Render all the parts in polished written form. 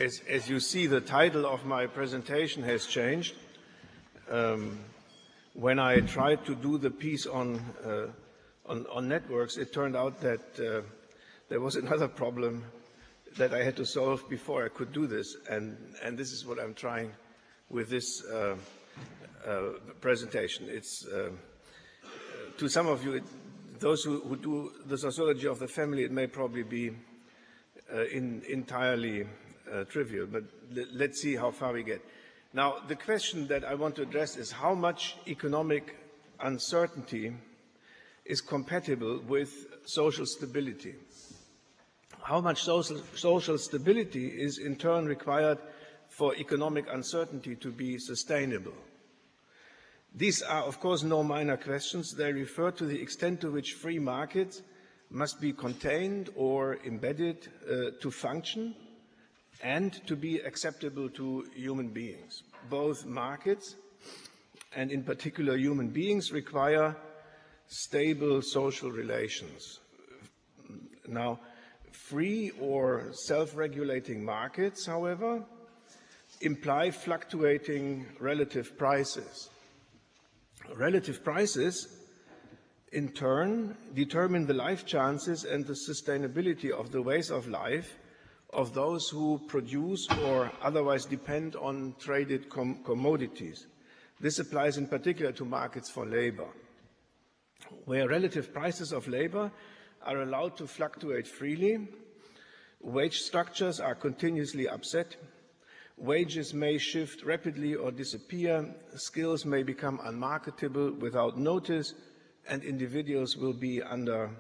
As you see, the title of my presentation has changed. When I tried to do the piece on networks, it turned out that there was another problem that I had to solve before I could do this, and this is what I'm trying with this presentation. It's to some of you, those who do the sociology of the family, it may probably be entirely trivial, but let's see how far we get. Now, the question that I want to address is how much economic uncertainty is compatible with social stability? How much social stability is in turn required for economic uncertainty to be sustainable? These are, of course, no minor questions. They refer to the extent to which free markets must be contained or embedded to function and to be acceptable to human beings. Both markets, and in particular human beings, require stable social relations. Now, free or self-regulating markets, however, imply fluctuating relative prices. Relative prices, in turn, determine the life chances and the sustainability of the ways of life of those who produce or otherwise depend on traded commodities. This applies in particular to markets for labor, where relative prices of labor are allowed to fluctuate freely. Wage structures are continuously upset. Wages may shift rapidly or disappear. Skills may become unmarketable without notice, and individuals will be under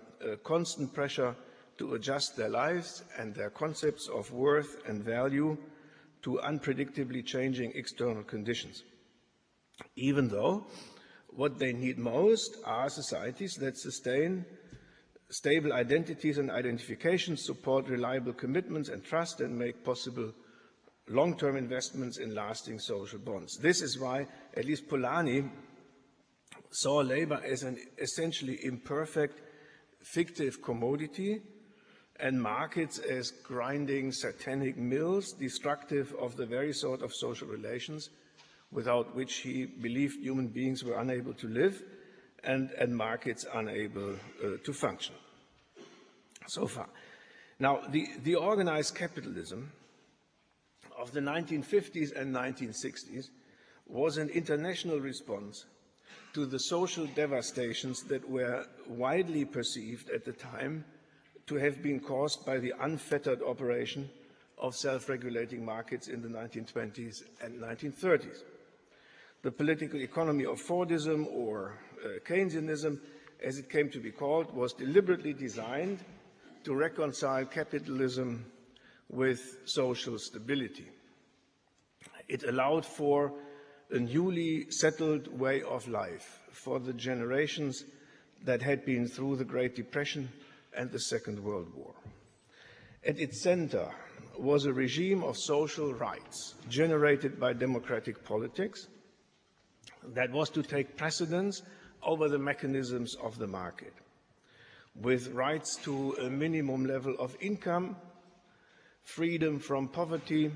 constant pressure to adjust their lives and their concepts of worth and value to unpredictably changing external conditions, even though what they need most are societies that sustain stable identities and identifications, support reliable commitments and trust, and make possible long-term investments in lasting social bonds. This is why at least Polanyi saw labor as an essentially imperfect, fictive commodity, and markets as grinding satanic mills, destructive of the very sort of social relations without which he believed human beings were unable to live and markets unable to function. So far. Now, the organized capitalism of the 1950s and 1960s was an international response to the social devastations that were widely perceived at the time to have been caused by the unfettered operation of self-regulating markets in the 1920s and 1930s. The political economy of Fordism, or Keynesianism, as it came to be called, was deliberately designed to reconcile capitalism with social stability. It allowed for a newly settled way of life for the generations that had been through the Great Depression and the Second World War. At its center was a regime of social rights generated by democratic politics that was to take precedence over the mechanisms of the market, with rights to a minimum level of income, freedom from poverty,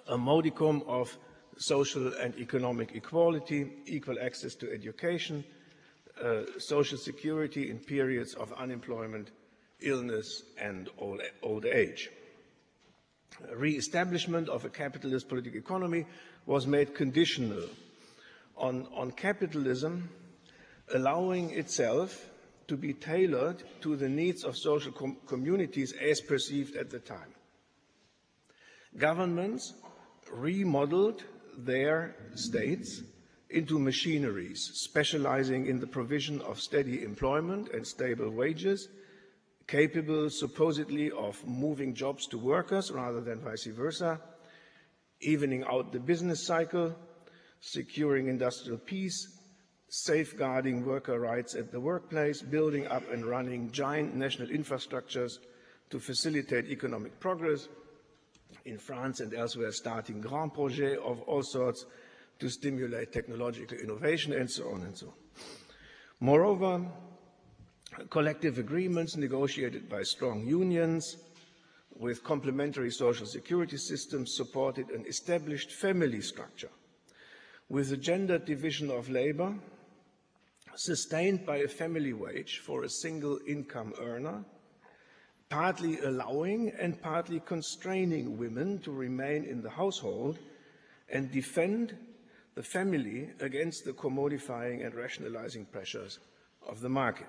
a modicum of social and economic equality, equal access to education, social security in periods of unemployment, illness, and old age. Re-establishment of a capitalist political economy was made conditional on capitalism allowing itself to be tailored to the needs of social communities as perceived at the time. Governments remodeled their states into machineries specializing in the provision of steady employment and stable wages, capable supposedly of moving jobs to workers rather than vice versa, evening out the business cycle, securing industrial peace, safeguarding worker rights at the workplace, building up and running giant national infrastructures to facilitate economic progress, in France and elsewhere starting grand projets of all sorts to stimulate technological innovation, and so on and so on. Moreover, collective agreements negotiated by strong unions with complementary social security systems supported an established family structure with a gendered division of labor sustained by a family wage for a single income earner, partly allowing and partly constraining women to remain in the household and defend the family against the commodifying and rationalizing pressures of the market.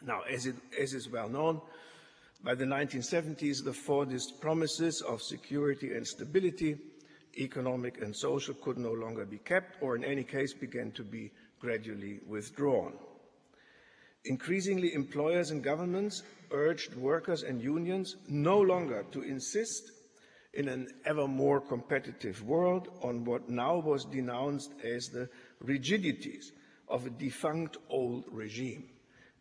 Now, as is well known, by the 1970s, the Fordist promises of security and stability, economic and social, could no longer be kept, or in any case began to be gradually withdrawn. Increasingly, employers and governments urged workers and unions no longer to insist in an ever more competitive world on what now was denounced as the rigidities of a defunct old regime,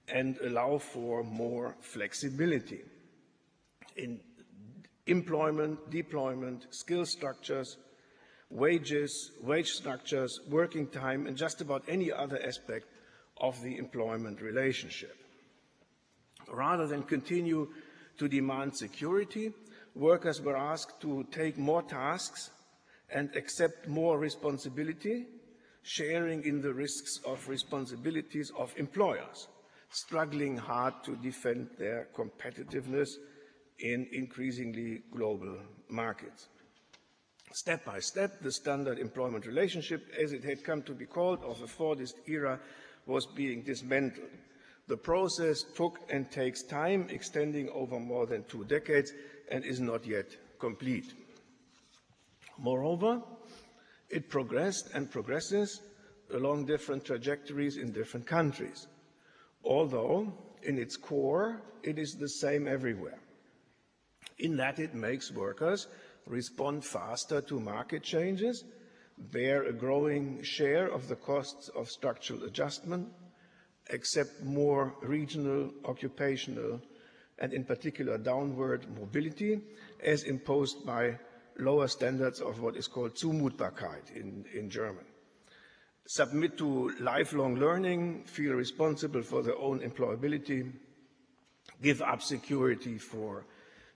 and allow for more flexibility in employment, deployment, skill structures, wages, wage structures, working time, and just about any other aspect of the employment relationship. Rather than continue to demand security, workers were asked to take more tasks and accept more responsibility, sharing in the risks of responsibilities of employers, struggling hard to defend their competitiveness in increasingly global markets. Step by step, the standard employment relationship, as it had come to be called, of the Fordist era, was being dismantled. The process took and takes time, extending over more than 2 decades, and is not yet complete. Moreover, it progressed and progresses along different trajectories in different countries, although in its core it is the same everywhere, in that it makes workers respond faster to market changes, bear a growing share of the costs of structural adjustment, accept more regional, occupational, and in particular downward mobility as imposed by lower standards of what is called Zumutbarkeit in German. Submit to lifelong learning, feel responsible for their own employability, give up security for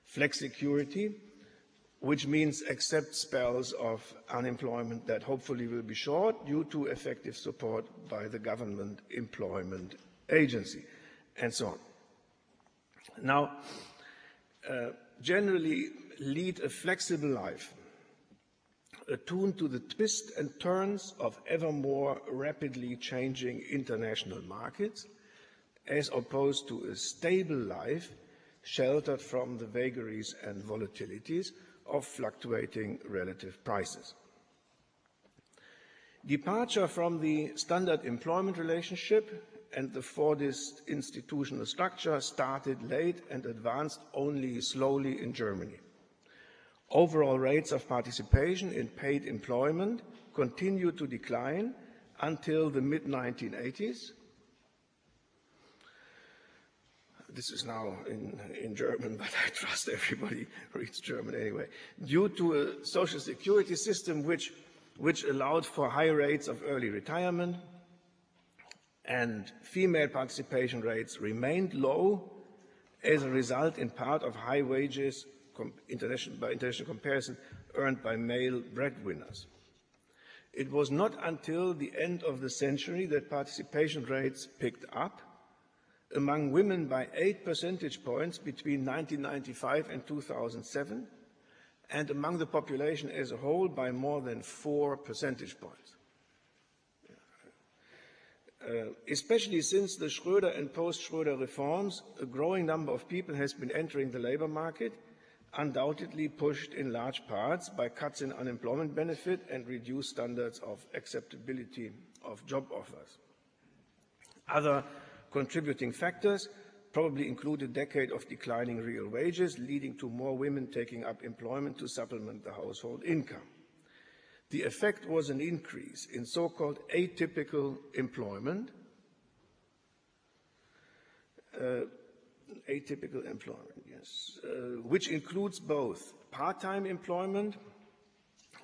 flexicurity, which means accept spells of unemployment that hopefully will be short due to effective support by the government employment agency, and so on. Now, generally lead a flexible life, attuned to the twists and turns of ever more rapidly changing international markets, as opposed to a stable life sheltered from the vagaries and volatilities of fluctuating relative prices. Departure from the standard employment relationship and the Fordist institutional structure started late and advanced only slowly in Germany. Overall rates of participation in paid employment continued to decline until the mid-1980s. This is now in German, but I trust everybody reads German anyway. Due to a social security system which allowed for high rates of early retirement, and female participation rates remained low as a result in part of high wages by international comparison earned by male breadwinners. It was not until the end of the century that participation rates picked up, among women by 8 percentage points between 1995 and 2007, and among the population as a whole by more than 4 percentage points. Especially since the Schröder and post-Schröder reforms, a growing number of people has been entering the labor market, undoubtedly pushed in large parts by cuts in unemployment benefit and reduced standards of acceptability of job offers. Other contributing factors probably include a decade of declining real wages, leading to more women taking up employment to supplement the household income. The effect was an increase in so-called atypical employment, which includes both part-time employment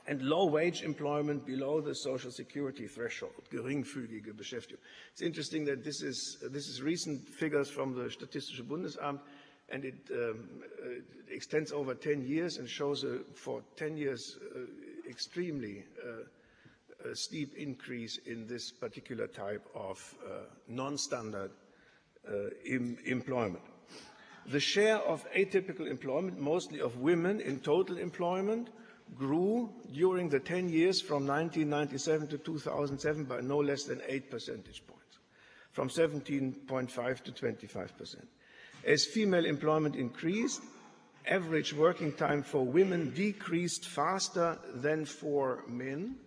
and low-wage employment below the social security threshold, geringfügige Beschäftigung. It's interesting that this is recent figures from the Statistische Bundesamt, and it extends over 10 years and shows for 10 years extremely steep increase in this particular type of non-standard employment. The share of atypical employment, mostly of women in total employment, grew during the 10 years from 1997 to 2007 by no less than 8 percentage points, from 17.5 to 25%. As female employment increased, average working time for women decreased faster than for men,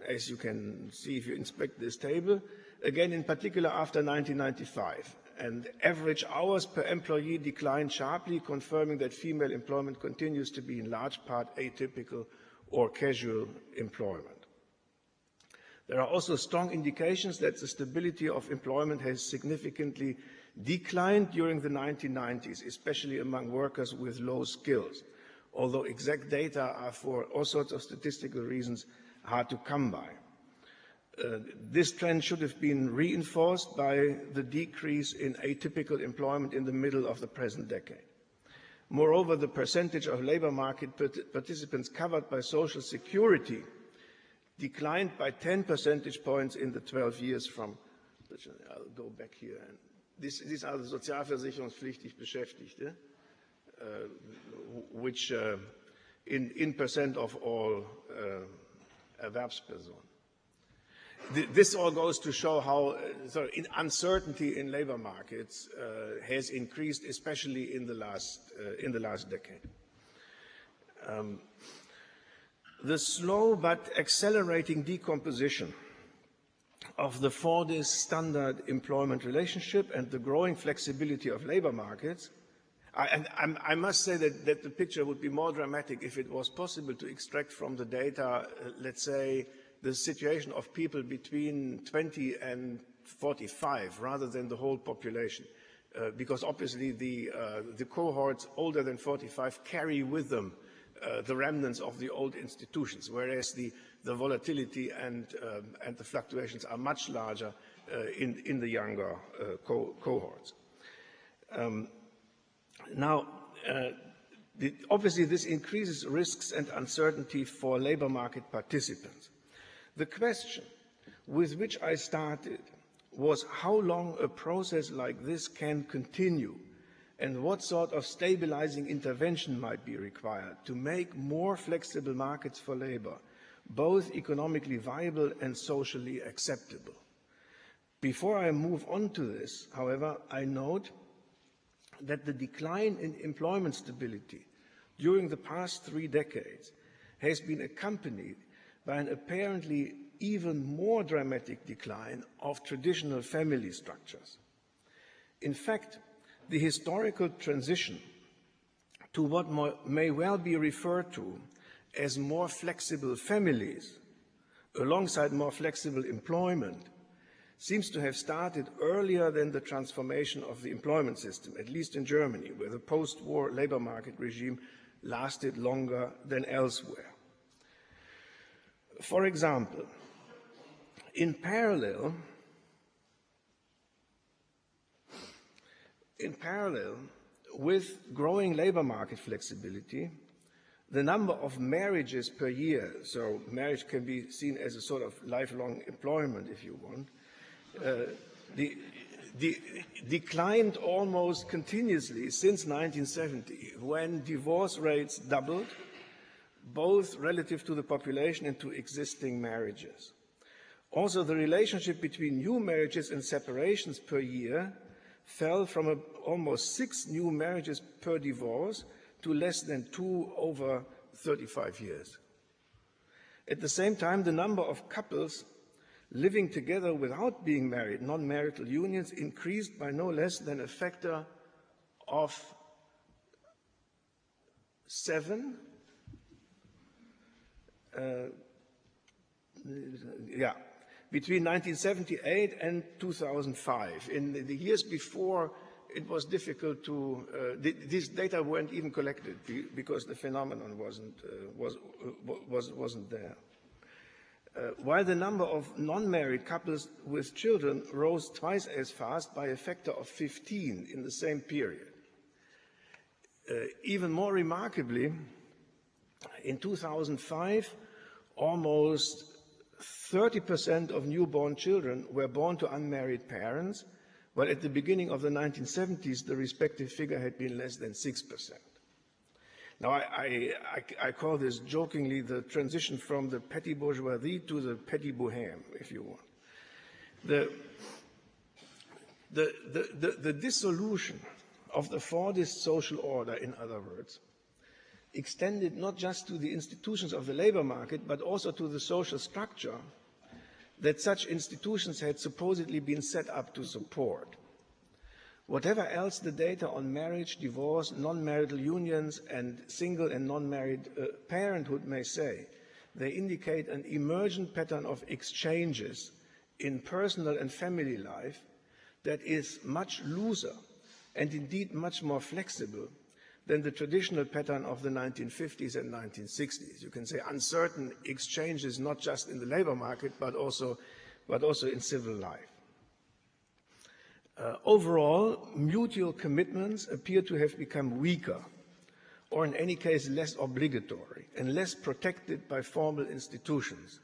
as you can see if you inspect this table, again in particular after 1995. And average hours per employee declined sharply, confirming that female employment continues to be in large part atypical or casual employment. There are also strong indications that the stability of employment has significantly declined during the 1990s, especially among workers with low skills, although exact data are for all sorts of statistical reasons hard to come by. This trend should have been reinforced by the decrease in atypical employment in the middle of the present decade. Moreover, the percentage of labor market participants covered by Social Security declined by 10 percentage points in the 12 years from, I'll go back here. These are the sozialversicherungspflichtig Beschäftigte, which in percent of all Erwerbspersonen. This all goes to show how uncertainty in labor markets has increased, especially in the last decade. The slow but accelerating decomposition of the Fordist standard employment relationship and the growing flexibility of labor markets. I must say that the picture would be more dramatic if it was possible to extract from the data, let's say, the situation of people between 20 and 45 rather than the whole population, because obviously the cohorts older than 45 carry with them the remnants of the old institutions, whereas the volatility and the fluctuations are much larger in the younger cohorts. Obviously this increases risks and uncertainty for labor market participants. The question with which I started was how long a process like this can continue and what sort of stabilizing intervention might be required to make more flexible markets for labor, both economically viable and socially acceptable. Before I move on to this, however, I note that the decline in employment stability during the past 3 decades has been accompanied by an apparently even more dramatic decline of traditional family structures. In fact, the historical transition to what may well be referred to as more flexible families, alongside more flexible employment, seems to have started earlier than the transformation of the employment system, at least in Germany, where the post-war labor market regime lasted longer than elsewhere. For example, in parallel with growing labor market flexibility, the number of marriages per year, so marriage can be seen as a sort of lifelong employment if you want, declined almost continuously since 1970, when divorce rates doubled, both relative to the population and to existing marriages. Also, the relationship between new marriages and separations per year fell from almost 6 new marriages per divorce to less than 2 over 35 years. At the same time, the number of couples living together without being married, non-marital unions, increased by no less than a factor of 7. Between 1978 and 2005. In the years before, it was difficult to, these data weren't even collected because the phenomenon wasn't there. while the number of non-married couples with children rose twice as fast by a factor of 15 in the same period. Even more remarkably, in 2005, almost 30% of newborn children were born to unmarried parents, while at the beginning of the 1970s, the respective figure had been less than 6%. Now, I call this jokingly the transition from the petty bourgeoisie to the petty bohème, if you want. The dissolution of the Fordist social order, in other words, extended not just to the institutions of the labor market, but also to the social structure that such institutions had supposedly been set up to support. Whatever else the data on marriage, divorce, non-marital unions, and single and non-married parenthood may say, they indicate an emergent pattern of exchanges in personal and family life that is much looser and indeed much more flexible than the traditional pattern of the 1950s and 1960s. You can say uncertain exchanges not just in the labor market, but also in civil life. Overall, mutual commitments appear to have become weaker, or in any case less obligatory and less protected by formal institutions.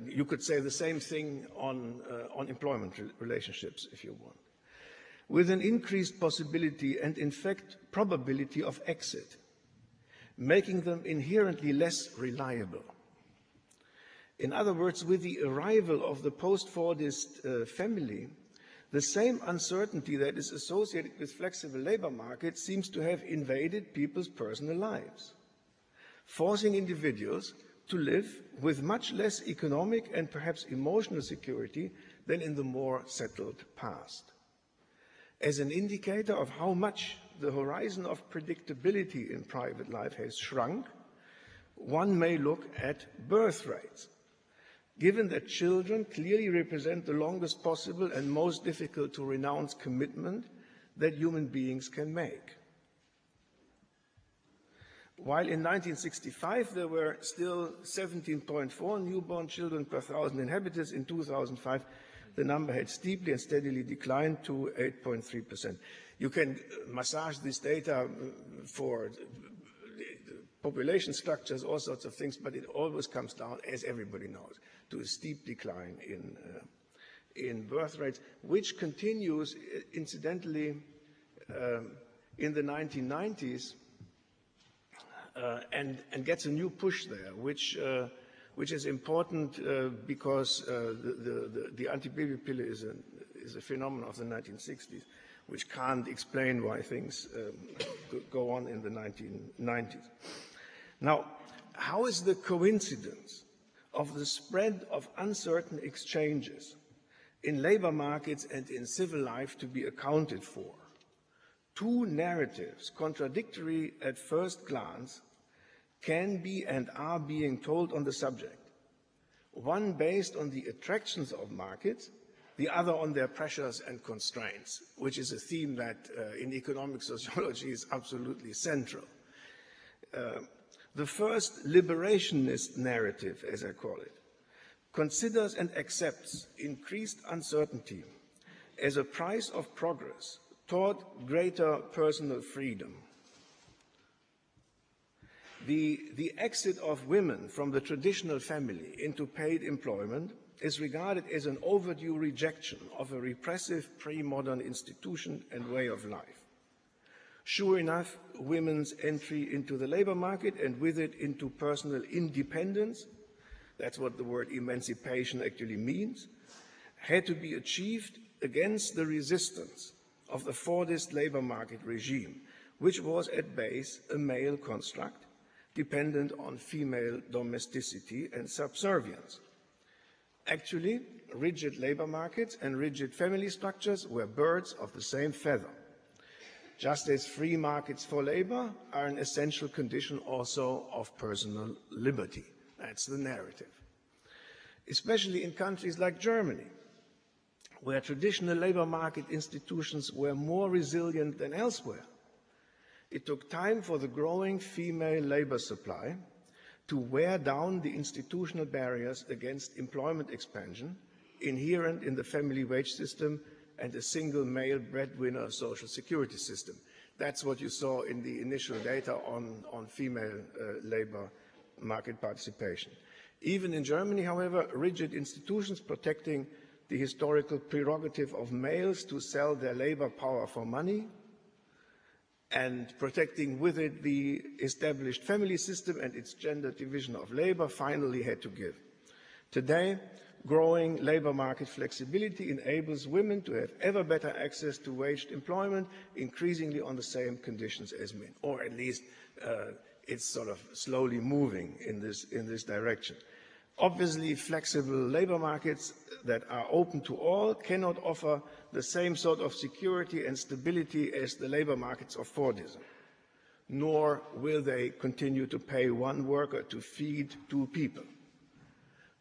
You could say the same thing on employment relationships, if you want, with an increased possibility and, in fact, probability of exit, making them inherently less reliable. In other words, with the arrival of the post-Fordist family, the same uncertainty that is associated with flexible labor markets seems to have invaded people's personal lives, forcing individuals to live with much less economic and perhaps emotional security than in the more settled past. As an indicator of how much the horizon of predictability in private life has shrunk, one may look at birth rates. Given that children clearly represent the longest possible and most difficult to renounce commitment that human beings can make. While in 1965 there were still 17.4 newborn children per 1,000 inhabitants, in 2005 the number had steeply and steadily declined to 8.3%. You can massage this data for population structures, all sorts of things, but it always comes down, as everybody knows, to a steep decline in birth rates, which continues, incidentally, in the 1990s and gets a new push there, which is important because the anti-baby pill is a phenomenon of the 1960s, which can't explain why things go on in the 1990s. Now, how is the coincidence of the spread of uncertain exchanges in labor markets and in civil life to be accounted for? Two narratives, contradictory at first glance, can be and are being told on the subject. One based on the attractions of markets, the other on their pressures and constraints, which is a theme that in economic sociology is absolutely central. The first liberationist narrative, as I call it, considers and accepts increased uncertainty as a price of progress toward greater personal freedom. The exit of women from the traditional family into paid employment is regarded as an overdue rejection of a repressive pre-modern institution and way of life. Sure enough, women's entry into the labor market and with it into personal independence, that's what the word emancipation actually means, had to be achieved against the resistance of the Fordist labor market regime, which was at base a male construct dependent on female domesticity and subservience. Actually, rigid labor markets and rigid family structures were birds of the same feather, just as free markets for labor are an essential condition also of personal liberty. That's the narrative. Especially in countries like Germany, where traditional labor market institutions were more resilient than elsewhere, it took time for the growing female labor supply to wear down the institutional barriers against employment expansion inherent in the family wage system and a single male breadwinner social security system. That's what you saw in the initial data on female labor market participation. Even in Germany, however, rigid institutions protecting the historical prerogative of males to sell their labor power for money and protecting with it the established family system and its gender division of labor finally had to give. Today, growing labor market flexibility enables women to have ever better access to waged employment, increasingly on the same conditions as men, or at least it's sort of slowly moving in this direction. Obviously, flexible labor markets that are open to all cannot offer the same sort of security and stability as the labor markets of Fordism, nor will they continue to pay one worker to feed two people.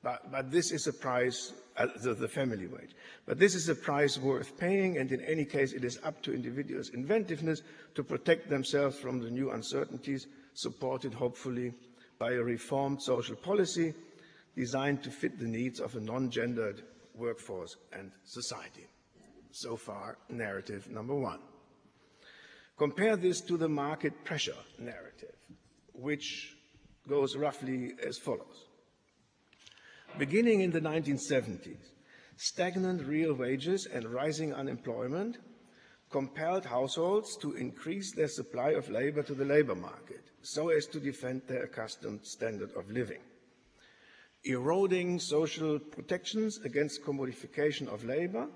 But this is a price, the family wage. But this is a price worth paying, and in any case, it is up to individuals' inventiveness to protect themselves from the new uncertainties, supported hopefully by a reformed social policy designed to fit the needs of a non-gendered workforce and society. So far, narrative number one. Compare this to the market pressure narrative, which goes roughly as follows. Beginning in the 1970s, stagnant real wages and rising unemployment compelled households to increase their supply of labor to the labor market so as to defend their accustomed standard of living. Eroding social protections against commodification of labor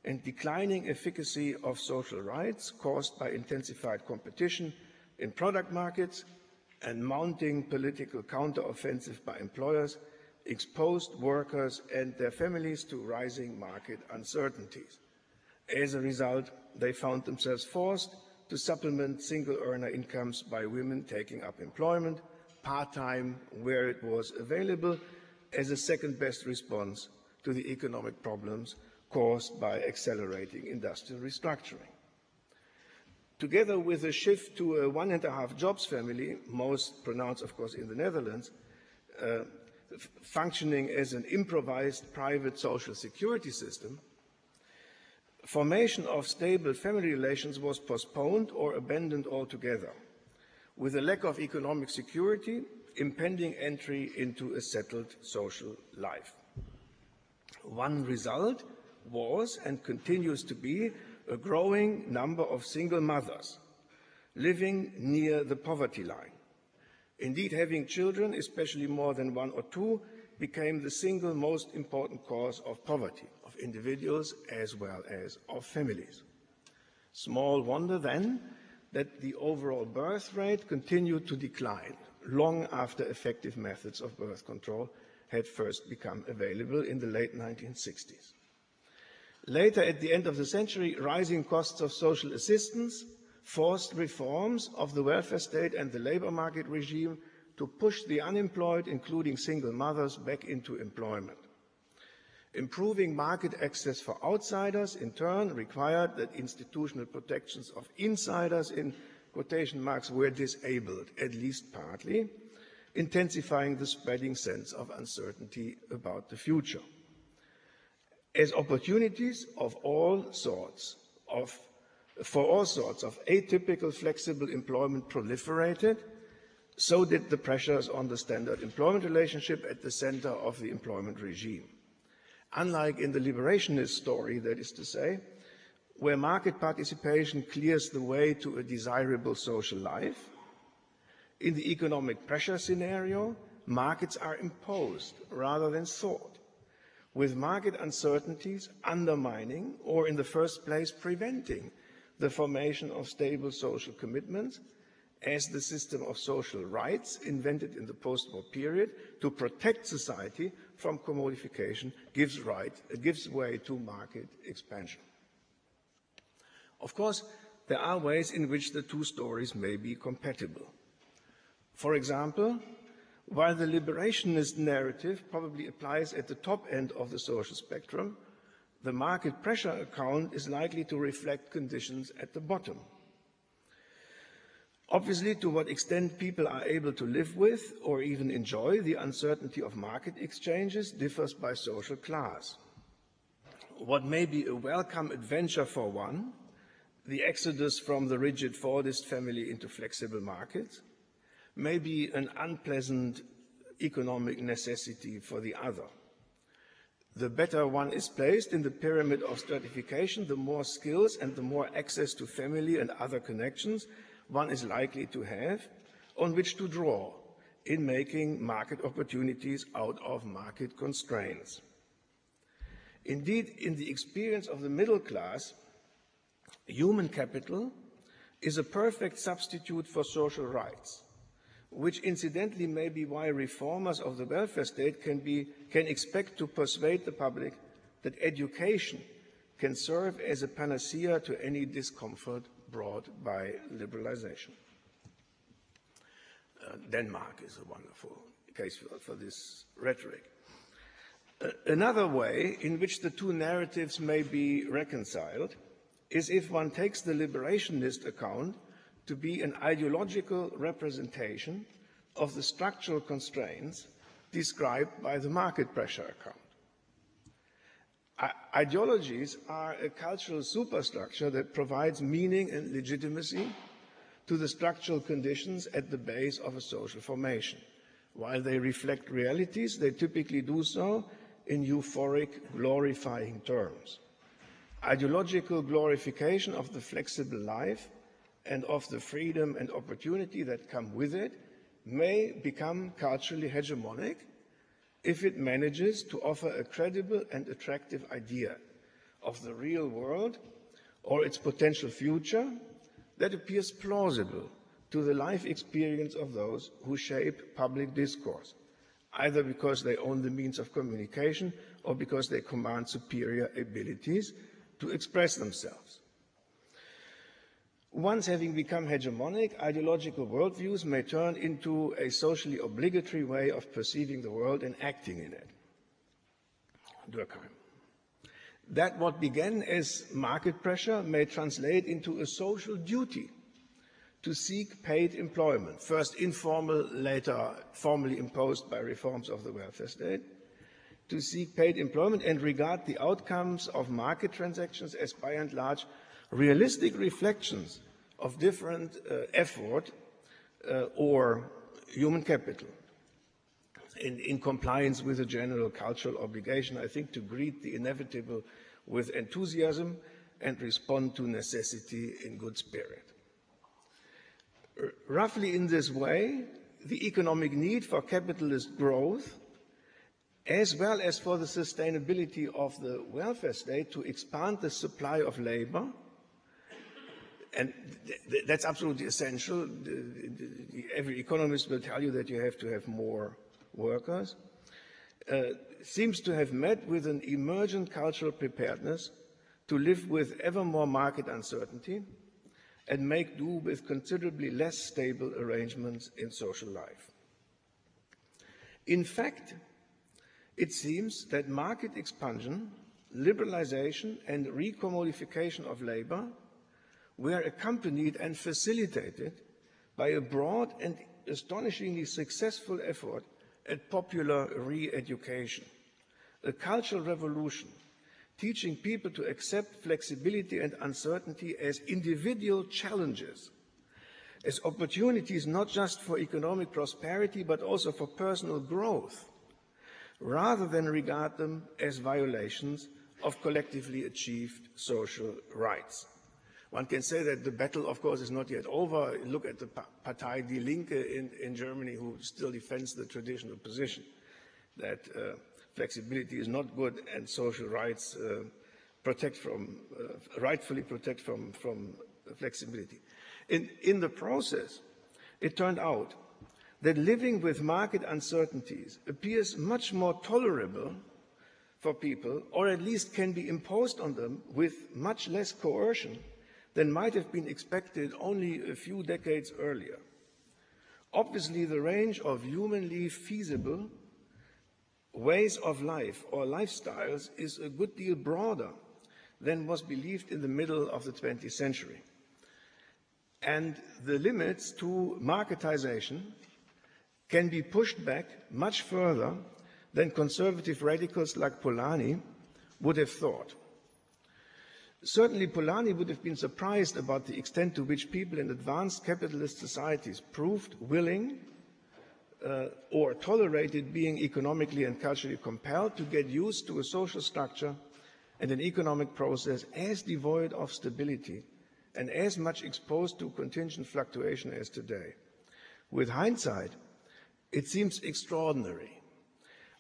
and declining efficacy of social rights caused by intensified competition in product markets and mounting political counteroffensive by employers exposed workers and their families to rising market uncertainties. As a result, they found themselves forced to supplement single-earner incomes by women taking up employment, part-time where it was available, as a second-best response to the economic problems caused by accelerating industrial restructuring. Together with a shift to a 1.5 jobs family, most pronounced, of course, in the Netherlands, functioning as an improvised private social security system, formation of stable family relations was postponed or abandoned altogether, with a lack of economic security, impending entry into a settled social life. One result was and continues to be a growing number of single mothers living near the poverty line. Indeed, having children, especially more than one or two, became the single most important cause of poverty, of individuals as well as of families. Small wonder then that the overall birth rate continued to decline long after effective methods of birth control had first become available in the late 1960s. Later, at the end of the century, rising costs of social assistance forced reforms of the welfare state and the labor market regime to push the unemployed, including single mothers, back into employment. Improving market access for outsiders, in turn, required that institutional protections of insiders, in quotation marks, were disabled, at least partly, intensifying the spreading sense of uncertainty about the future. As opportunities of all sorts for all sorts of atypical flexible employment proliferated, so did the pressures on the standard employment relationship at the center of the employment regime. Unlike in the liberationist story, that is to say, where market participation clears the way to a desirable social life, in the economic pressure scenario, markets are imposed rather than sought, with market uncertainties undermining or in the first place preventing the formation of stable social commitments as the system of social rights invented in the post-war period to protect society from commodification gives way to market expansion. Of course, there are ways in which the two stories may be compatible. For example, while the liberationist narrative probably applies at the top end of the social spectrum, the market pressure account is likely to reflect conditions at the bottom. Obviously, to what extent people are able to live with or even enjoy the uncertainty of market exchanges differs by social class. What may be a welcome adventure for one, the exodus from the rigid Fordist family into flexible markets, may be an unpleasant economic necessity for the other. The better one is placed in the pyramid of stratification, the more skills and the more access to family and other connections one is likely to have on which to draw in making market opportunities out of market constraints. Indeed, in the experience of the middle class, human capital is a perfect substitute for social rights, which incidentally may be why reformers of the welfare state can expect to persuade the public that education can serve as a panacea to any discomfort brought by liberalization. Denmark is a wonderful case for this rhetoric. Another way in which the two narratives may be reconciled is if one takes the liberationist account to be an ideological representation of the structural constraints described by the market pressure account. Ideologies are a cultural superstructure that provides meaning and legitimacy to the structural conditions at the base of a social formation. While they reflect realities, they typically do so in euphoric, glorifying terms. Ideological glorification of the flexible life and of the freedom and opportunity that come with it may become culturally hegemonic if it manages to offer a credible and attractive idea of the real world or its potential future that appears plausible to the life experience of those who shape public discourse, either because they own the means of communication or because they command superior abilities to express themselves. Once having become hegemonic, ideological worldviews may turn into a socially obligatory way of perceiving the world and acting in it. Durkheim. That what began as market pressure may translate into a social duty to seek paid employment, first informal, later formally imposed by reforms of the welfare state, to seek paid employment and regard the outcomes of market transactions as by and large realistic reflections of different effort or human capital in compliance with a general cultural obligation, I think, to greet the inevitable with enthusiasm and respond to necessity in good spirit. Roughly in this way, the economic need for capitalist growth, as well as for the sustainability of the welfare state to expand the supply of labor, and that's absolutely essential. Every economist will tell you that you have to have more workers, seems to have met with an emergent cultural preparedness to live with ever more market uncertainty and make do with considerably less stable arrangements in social life. In fact, it seems that market expansion, liberalization, and recommodification of labor were accompanied and facilitated by a broad and astonishingly successful effort at popular re-education, a cultural revolution teaching people to accept flexibility and uncertainty as individual challenges, as opportunities not just for economic prosperity but also for personal growth, rather than regard them as violations of collectively achieved social rights. One can say that the battle, of course, is not yet over. Look at the Partei Die Linke in Germany, who still defends the traditional position that flexibility is not good and social rights rightfully protect from flexibility. In the process, it turned out that living with market uncertainties appears much more tolerable for people, or at least can be imposed on them with much less coercion than might have been expected only a few decades earlier. Obviously, the range of humanly feasible ways of life or lifestyles is a good deal broader than was believed in the middle of the 20th century. and the limits to marketization can be pushed back much further than conservative radicals like Polanyi would have thought. Certainly, Polanyi would have been surprised about the extent to which people in advanced capitalist societies proved willing or tolerated being economically and culturally compelled to get used to a social structure and an economic process as devoid of stability and as much exposed to contingent fluctuation as today. With hindsight, it seems extraordinary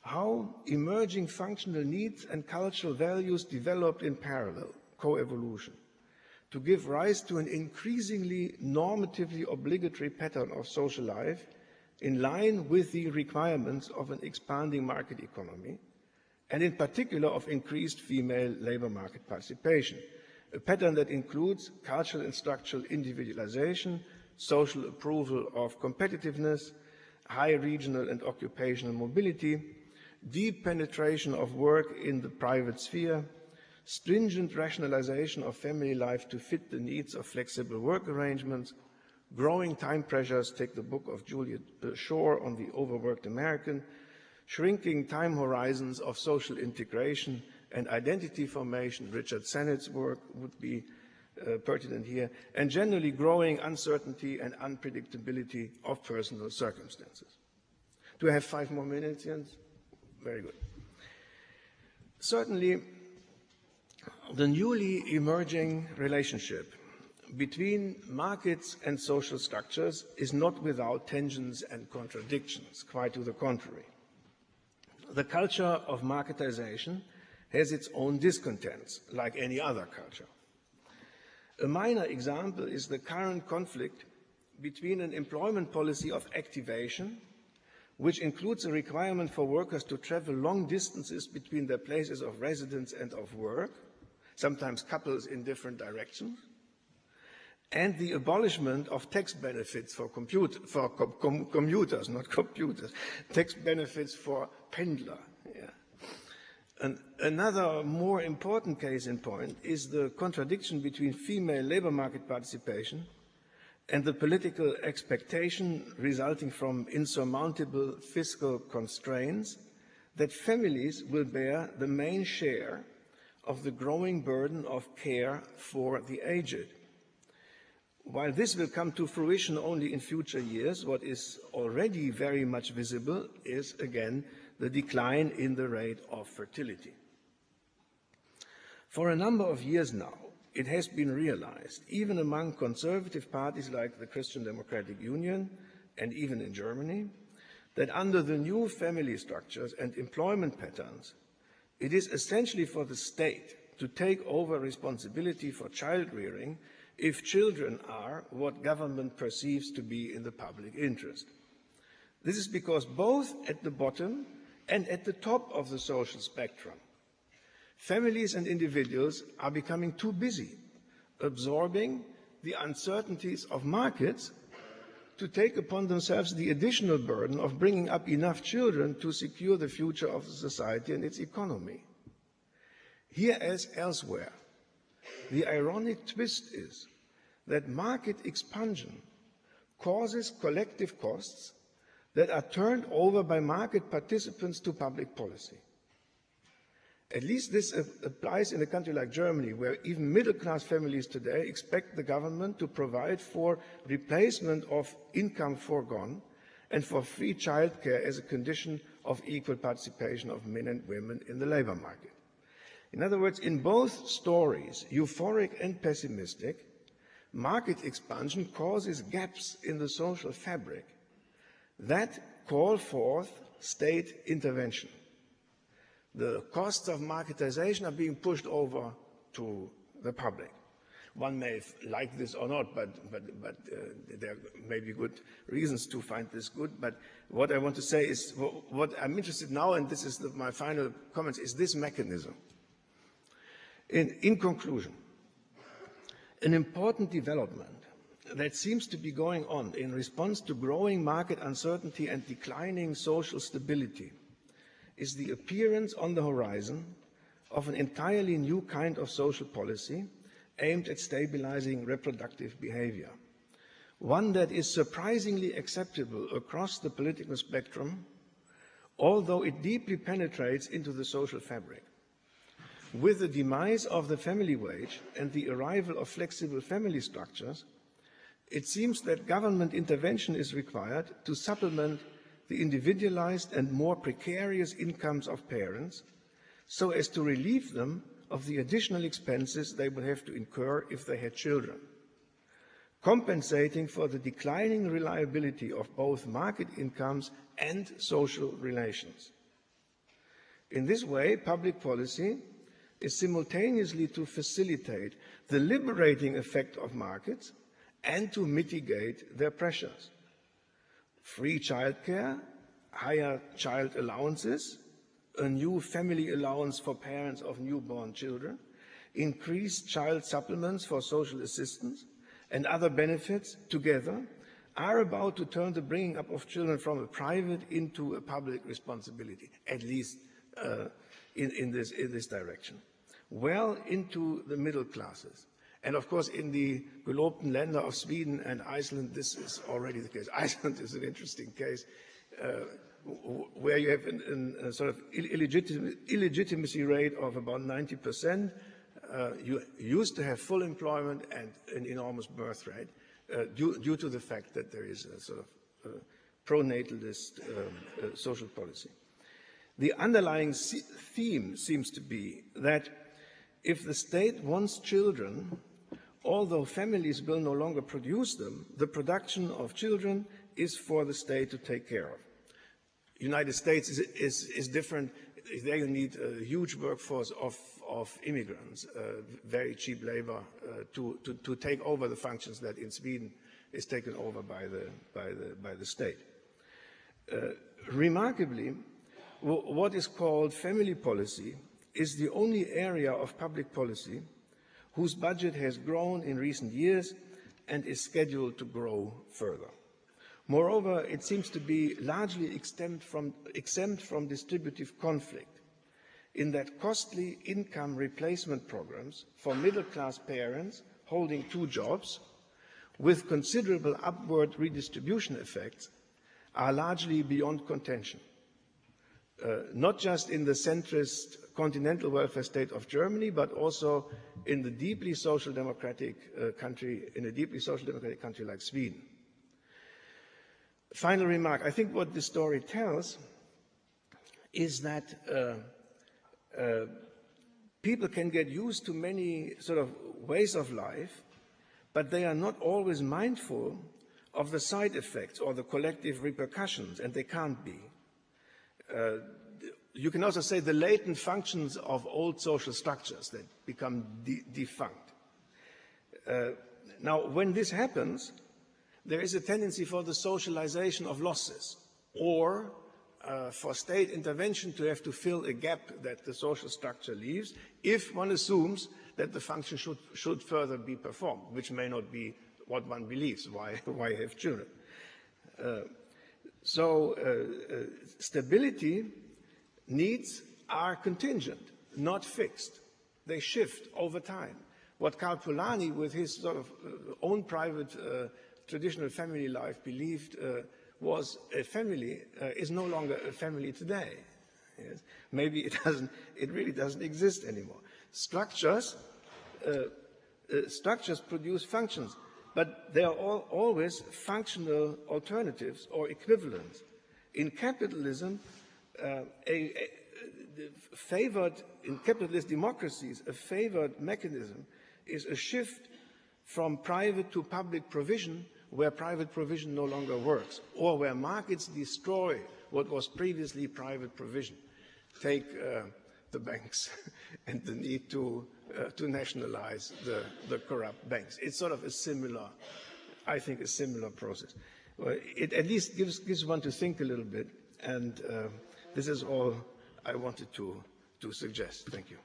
how emerging functional needs and cultural values developed in parallel, co-evolution, to give rise to an increasingly normatively obligatory pattern of social life in line with the requirements of an expanding market economy, and in particular of increased female labor market participation, a pattern that includes cultural and structural individualization, social approval of competitiveness, high regional and occupational mobility, deep penetration of work in the private sphere, stringent rationalization of family life to fit the needs of flexible work arrangements, growing time pressures, take the book of Juliet Shore on the overworked American, shrinking time horizons of social integration and identity formation, Richard Sennett's work would be pertinent here, and generally growing uncertainty and unpredictability of personal circumstances. Do I have 5 more minutes, Jens? Very good. Certainly, the newly emerging relationship between markets and social structures is not without tensions and contradictions, quite to the contrary. The culture of marketization has its own discontents, like any other culture. A minor example is the current conflict between an employment policy of activation, which includes a requirement for workers to travel long distances between their places of residence and of work, sometimes couples in different directions, and the abolishment of tax benefits for commuters, not computers, tax benefits for pendler. Yeah. And another more important case in point is the contradiction between female labor market participation and the political expectation resulting from insurmountable fiscal constraints that families will bear the main share of the growing burden of care for the aged. While this will come to fruition only in future years, what is already very much visible is, again, the decline in the rate of fertility. For a number of years now, it has been realized, even among conservative parties like the Christian Democratic Union and even in Germany, that under the new family structures and employment patterns, it is essentially for the state to take over responsibility for child rearing if children are what government perceives to be in the public interest. This is because both at the bottom and at the top of the social spectrum, families and individuals are becoming too busy absorbing the uncertainties of markets to take upon themselves the additional burden of bringing up enough children to secure the future of the society and its economy. Here as elsewhere, the ironic twist is that market expansion causes collective costs that are turned over by market participants to public policy. At least this applies in a country like Germany, where even middle-class families today expect the government to provide for replacement of income foregone and for free childcare as a condition of equal participation of men and women in the labor market. In other words, in both stories, euphoric and pessimistic, market expansion causes gaps in the social fabric that call forth state intervention. The costs of marketization are being pushed over to the public. One may like this or not, but there may be good reasons to find this good. But what I want to say is, what I'm interested now, and this is my final comments, is this mechanism. In conclusion, an important development that seems to be going on in response to growing market uncertainty and declining social stability is the appearance on the horizon of an entirely new kind of social policy aimed at stabilizing reproductive behavior. one that is surprisingly acceptable across the political spectrum, although it deeply penetrates into the social fabric. With the demise of the family wage and the arrival of flexible family structures, it seems that government intervention is required to supplement the individualized and more precarious incomes of parents, so as to relieve them of the additional expenses they would have to incur if they had children, compensating for the declining reliability of both market incomes and social relations. In this way, public policy is simultaneously to facilitate the liberating effect of markets and to mitigate their pressures. Free childcare, higher child allowances, a new family allowance for parents of newborn children, increased child supplements for social assistance, and other benefits together are about to turn the bringing up of children from a private into a public responsibility, at least in this direction, well into the middle classes. And of course, in the gelobten Länder of Sweden and Iceland, this is already the case. Iceland is an interesting case where you have a sort of illegitimacy rate of about 90%. You used to have full employment and an enormous birth rate due to the fact that there is a sort of pro-natalist social policy. The underlying theme seems to be that if the state wants children, although families will no longer produce them, the production of children is for the state to take care of. United States is different. There you need a huge workforce of immigrants, very cheap labor to take over the functions that in Sweden is taken over by the state. Remarkably, what is called family policy is the only area of public policy whose budget has grown in recent years and is scheduled to grow further. Moreover, it seems to be largely exempt from distributive conflict, in that costly income replacement programs for middle-class parents holding two jobs with considerable upward redistribution effects are largely beyond contention, not just in the centrist continental welfare state of Germany, but also in the deeply social democratic country like Sweden. Final remark, I think what this story tells is that people can get used to many sort of ways of life, but they are not always mindful of the side effects or the collective repercussions, and they can't be. You can also say the latent functions of old social structures that become defunct. Now, when this happens, there is a tendency for the socialization of losses, or for state intervention to have to fill a gap that the social structure leaves, if one assumes that the function should further be performed, which may not be what one believes. Why have children? Stability needs are contingent, not fixed. They shift over time. What Karl Polanyi, with his sort of own private traditional family life, believed was a family is no longer a family today. Yes? Maybe it really doesn't exist anymore. Structures produce functions, but they are always functional alternatives or equivalents. In capitalism, in capitalist democracies, a favored mechanism is a shift from private to public provision, where private provision no longer works, or where markets destroy what was previously private provision. Take the banks and the need to nationalize the corrupt banks. It's sort of a similar, I think, a similar process. Well, it at least gives one to think a little bit, and this is all I wanted to suggest. Thank you.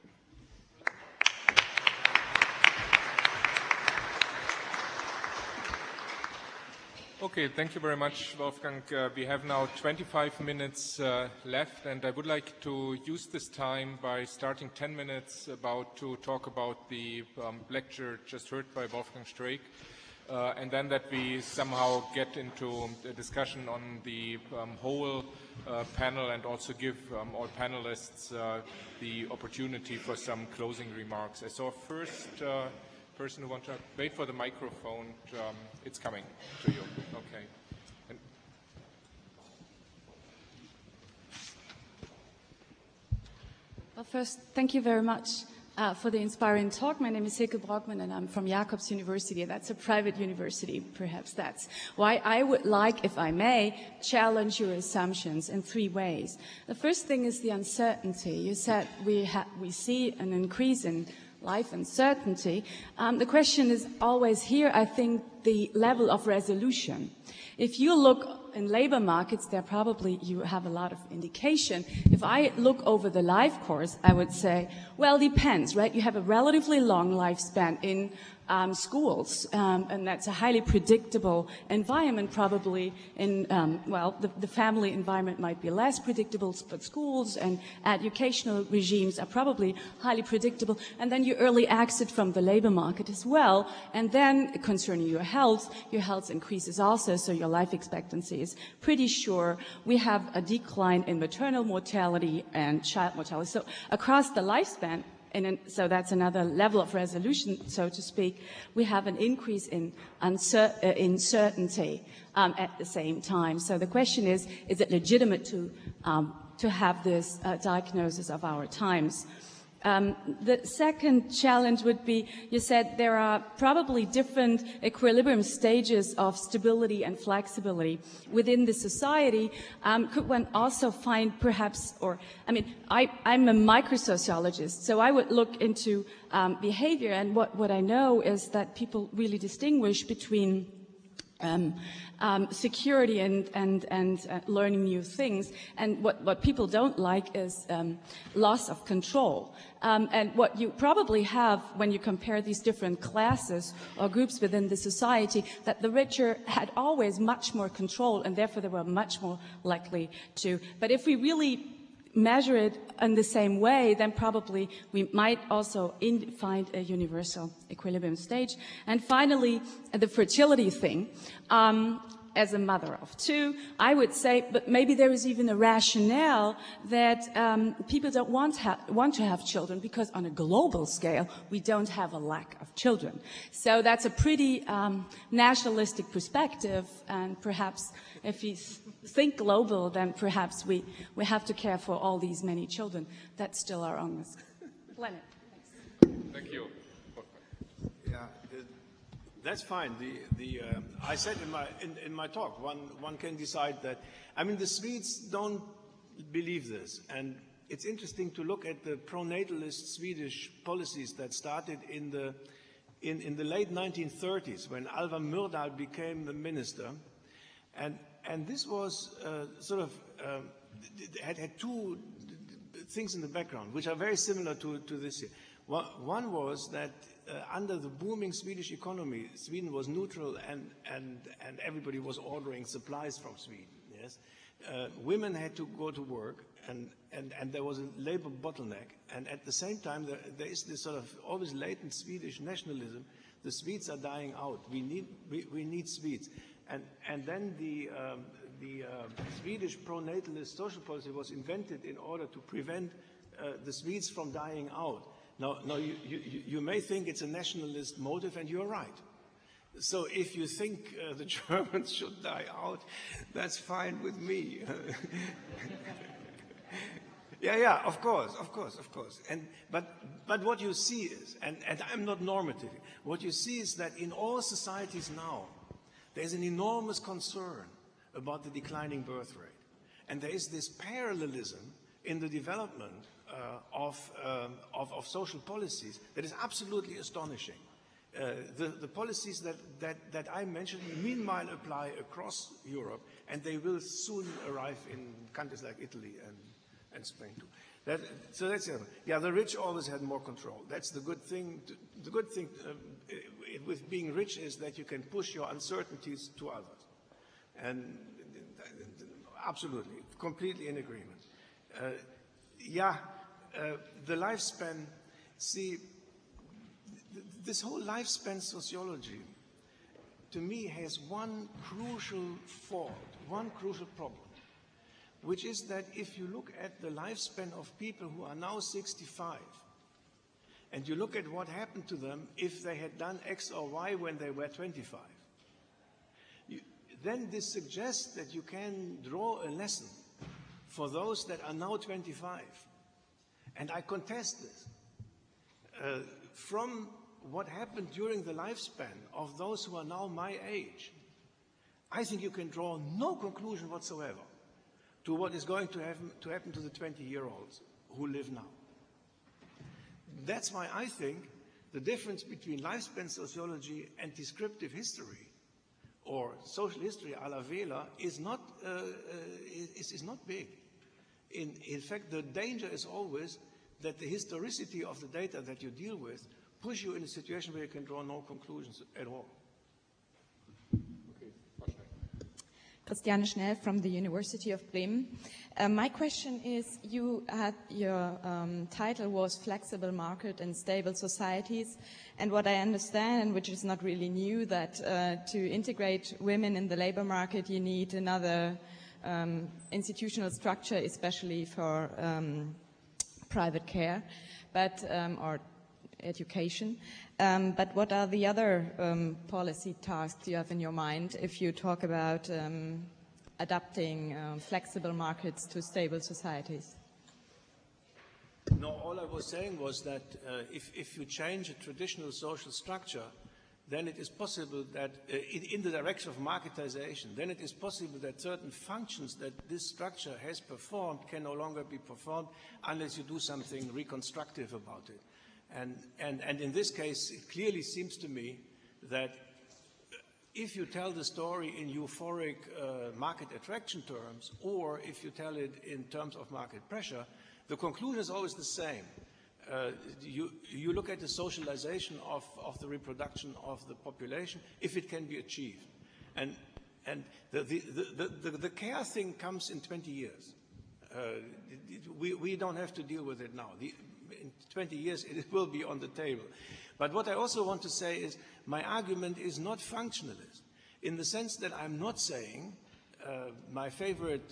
Okay, thank you very much, Wolfgang. We have now 25 minutes left, and I would like to use this time by starting 10 minutes to talk about the lecture just heard by Wolfgang Streeck. and then that we somehow get into a discussion on the whole panel and also give all panelists the opportunity for some closing remarks. I saw first person who wants to wait for the microphone. It's coming to you. Okay. Well, first, thank you very much for the inspiring talk. My name is Silke Brockmann, and I'm from Jacobs University. That's a private university. Perhaps that's why I would like, if I may, challenge your assumptions in 3 ways. The first thing is the uncertainty. You said we see an increase in life uncertainty. The question is always here, I think, the level of resolution. If you look in labor markets, there probably you have a lot of indication. If I look over the life course, I would say, well, depends, right? You have a relatively long lifespan in schools, and that's a highly predictable environment probably in, well, the family environment might be less predictable, but schools and educational regimes are probably highly predictable. And then you early exit from the labor market as well. And then concerning your health increases also, so your life expectancy is pretty sure. We have a decline in maternal mortality and child mortality. So across the lifespan, so that's another level of resolution, so to speak. We have an increase in uncertainty at the same time. So the question is it legitimate to have this diagnosis of our times? The second challenge would be, you said there are probably different equilibrium stages of stability and flexibility within the society. Could one also find perhaps, or, I mean, I'm a microsociologist, so I would look into behavior, and what I know is that people really distinguish between security and learning new things. And what people don't like is loss of control. And what you probably have when you compare these different classes or groups within the society, that the richer had always much more control, and therefore they were much more likely to. But if we really measure it in the same way, then probably we might also find a universal equilibrium stage. And finally, the fertility thing. As a mother of 2, I would say, but maybe there is even a rationale that people don't want to have children because on a global scale, we don't have a lack of children. So that's a pretty nationalistic perspective, and perhaps if we think global, then perhaps we have to care for all these many children that still are on this planet. Thanks. Thank you. Yeah. That's fine. I said in my talk, one can decide that. I mean, the Swedes don't believe this, and it's interesting to look at the pronatalist Swedish policies that started in the late 1930s when Alva Myrdal became the minister, and this was sort of had 2 things in the background which are very similar to this here. One was that under the booming Swedish economy, Sweden was neutral and everybody was ordering supplies from Sweden. Yes, women had to go to work and there was a labor bottleneck. And at the same time, there is this sort of always latent Swedish nationalism. The Swedes are dying out. We need Swedes. And then the Swedish pronatalist social policy was invented in order to prevent the Swedes from dying out. Now you may think it's a nationalist motive, and you're right. So if you think the Germans should die out, that's fine with me. Yeah, of course. But what you see is, and I'm not normative, what you see is that in all societies now, there's an enormous concern about the declining birth rate. And there is this parallelism in the development of social policies that is absolutely astonishing. The policies that I mentioned meanwhile apply across Europe, and they will soon arrive in countries like Italy and Spain too. So that's the other. Yeah, the rich always had more control. That's the good thing. The good thing with being rich is that you can push your uncertainties to others. And absolutely, completely in agreement. The lifespan, see, this whole lifespan sociology, to me, has one crucial fault, one crucial problem, which is that if you look at the lifespan of people who are now 65, and you look at what happened to them if they had done X or Y when they were 25, then this suggests that you can draw a lesson for those that are now 25. And I contest this. From what happened during the lifespan of those who are now my age, I think you can draw no conclusion whatsoever to what is going to happen to the 20-year-olds who live now. That's why I think the difference between lifespan sociology and descriptive history, or social history a la Vela, is not big. In fact, the danger is always that the historicity of the data that you deal with push you in a situation where you can draw no conclusions at all. Christiane Schnell from the University of Bremen. My question is, you had your title was Flexible Market and Stable Societies, and what I understand, and which is not really new, that to integrate women in the labor market you need another institutional structure, especially for private care, but or education. But what are the other policy tasks you have in your mind if you talk about adapting flexible markets to stable societies? No, all I was saying was that if you change a traditional social structure, then it is possible that in the direction of marketization, then it is possible that certain functions that this structure has performed can no longer be performed unless you do something reconstructive about it. And in this case, it clearly seems to me that if you tell the story in euphoric market attraction terms, or if you tell it in terms of market pressure, the conclusion is always the same. You look at the socialization of the reproduction of the population, if it can be achieved. And the care thing comes in 20 years. We don't have to deal with it now. In 20 years, it will be on the table. But what I also want to say is my argument is not functionalist, in the sense that I'm not saying, my favorite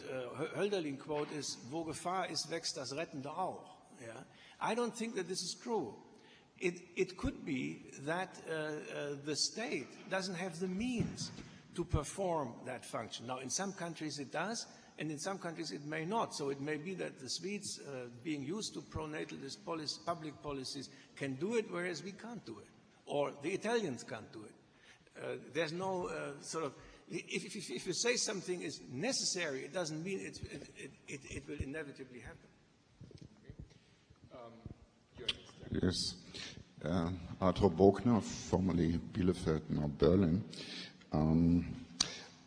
Hölderlin quote is, wo Gefahr ist, wächst das Rettende auch. Yeah? I don't think that this is true. It could be that the state doesn't have the means to perform that function. Now, in some countries it does, and in some countries it may not. So it may be that the Swedes, being used to pronatalist public policies, can do it, whereas we can't do it. Or the Italians can't do it. There's no sort of, if you say something is necessary, it doesn't mean it will inevitably happen. Yes. Arthur Bogner, formerly Bielefeld, now Berlin.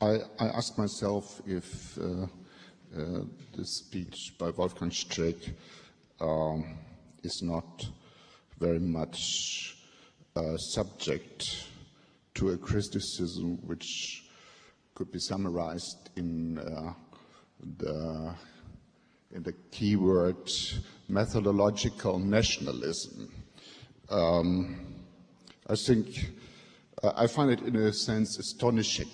I asked myself if this speech by Wolfgang Streeck is not very much subject to a criticism which could be summarized in the keyword methodological nationalism. I think I find it in a sense astonishing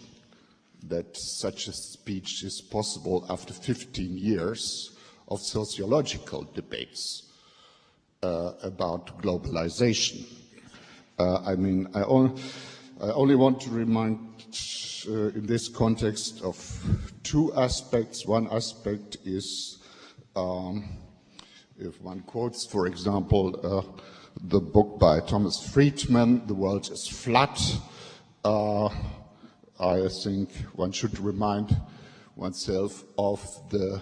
that such a speech is possible after 15 years of sociological debates about globalization. I mean, I only want to remind in this context of two aspects. One aspect is, if one quotes, for example, the book by Thomas Friedman, The World is Flat, I think one should remind oneself of the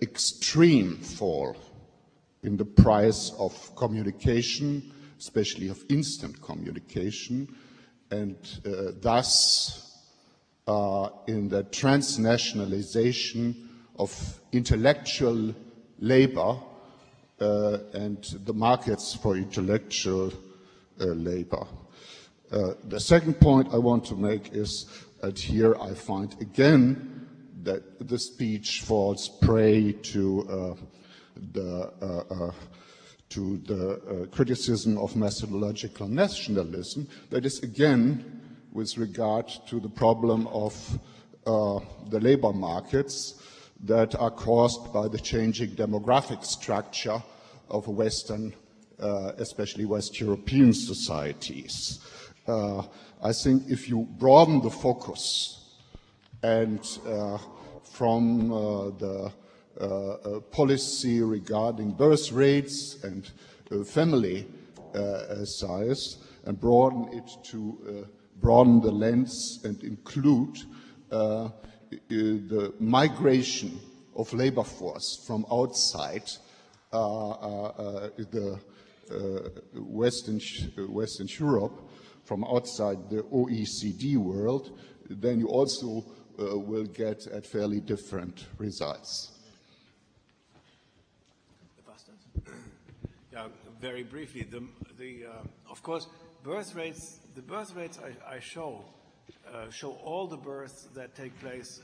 extreme fall in the price of communication, especially of instant communication, and thus in the transnationalization of intellectual labor and the markets for intellectual labor. The second point I want to make is that here I find again that the speech falls prey to the criticism of methodological nationalism. That is again with regard to the problem of the labor markets that are caused by the changing demographic structure of Western, especially West European societies. I think if you broaden the focus and from the policy regarding birth rates and family size and broaden it to broaden the lens and include the migration of labor force from outside the Western Europe, from outside the OECD world, then you also will get at fairly different results. Yeah, very briefly. Of course, birth rates. The birth rates I show all the births that take place